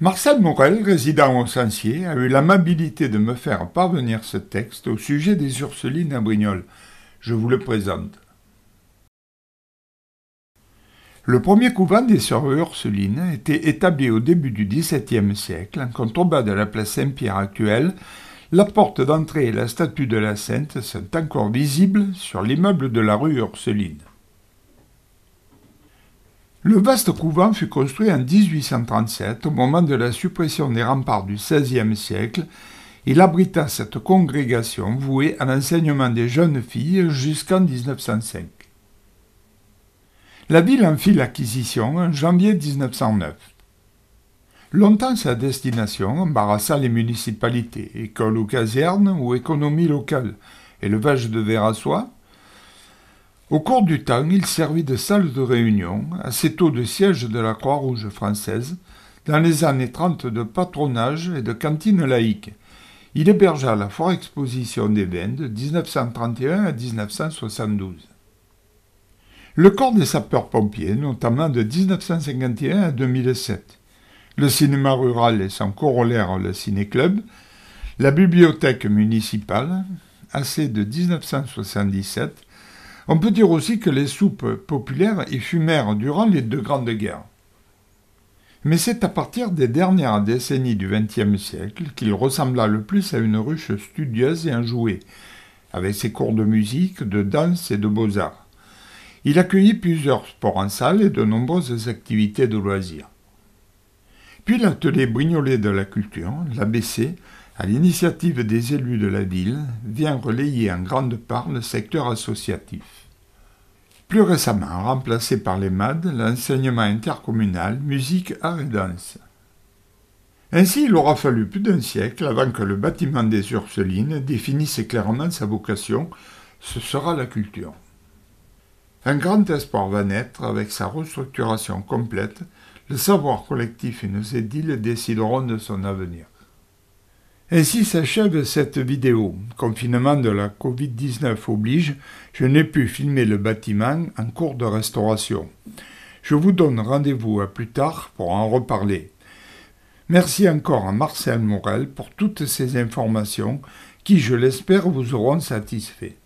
Marcel Morel, résident au Sancier, a eu l'amabilité de me faire parvenir ce texte au sujet des Ursulines à Brignoles. Je vous le présente. Le premier couvent des sœurs Ursulines était établi au début du XVIIe siècle, en contrebas de la place Saint-Pierre actuelle. La porte d'entrée et la statue de la Sainte sont encore visibles sur l'immeuble de la rue Ursuline. Le vaste couvent fut construit en 1837, au moment de la suppression des remparts du XVIe siècle. Il abrita cette congrégation vouée à l'enseignement des jeunes filles jusqu'en 1905. La ville en fit l'acquisition en janvier 1909. Longtemps sa destination embarrassa les municipalités, écoles ou casernes ou économie locale, élevage de vers à soie. Au cours du temps, il servit de salle de réunion, assez tôt de siège de la Croix-Rouge française, dans les années 30 de patronage et de cantine laïque. Il hébergea la foire exposition des vins de 1931 à 1972. Le corps des sapeurs-pompiers, notamment de 1951 à 2007. Le cinéma rural et son corollaire, le ciné-club. La bibliothèque municipale, AC de 1977. On peut dire aussi que les soupes populaires y fumèrent durant les deux grandes guerres. Mais c'est à partir des dernières décennies du XXe siècle qu'il ressembla le plus à une ruche studieuse et enjouée, avec ses cours de musique, de danse et de beaux-arts. Il accueillit plusieurs sports en salle et de nombreuses activités de loisirs. Puis l'atelier Brignolet de la culture, l'ABC, à l'initiative des élus de la ville, vient relayer en grande part le secteur associatif. Plus récemment, remplacé par les MAD, l'enseignement intercommunal, musique, art et danse. Ainsi, il aura fallu plus d'un siècle avant que le bâtiment des Ursulines définisse clairement sa vocation, ce sera la culture. Un grand espoir va naître avec sa restructuration complète, le savoir collectif et nos édiles décideront de son avenir. Ainsi s'achève cette vidéo. Confinement de la Covid-19 oblige, je n'ai pu filmer le bâtiment en cours de restauration. Je vous donne rendez-vous à plus tard pour en reparler. Merci encore à Marcel Morel pour toutes ces informations qui, je l'espère, vous auront satisfait.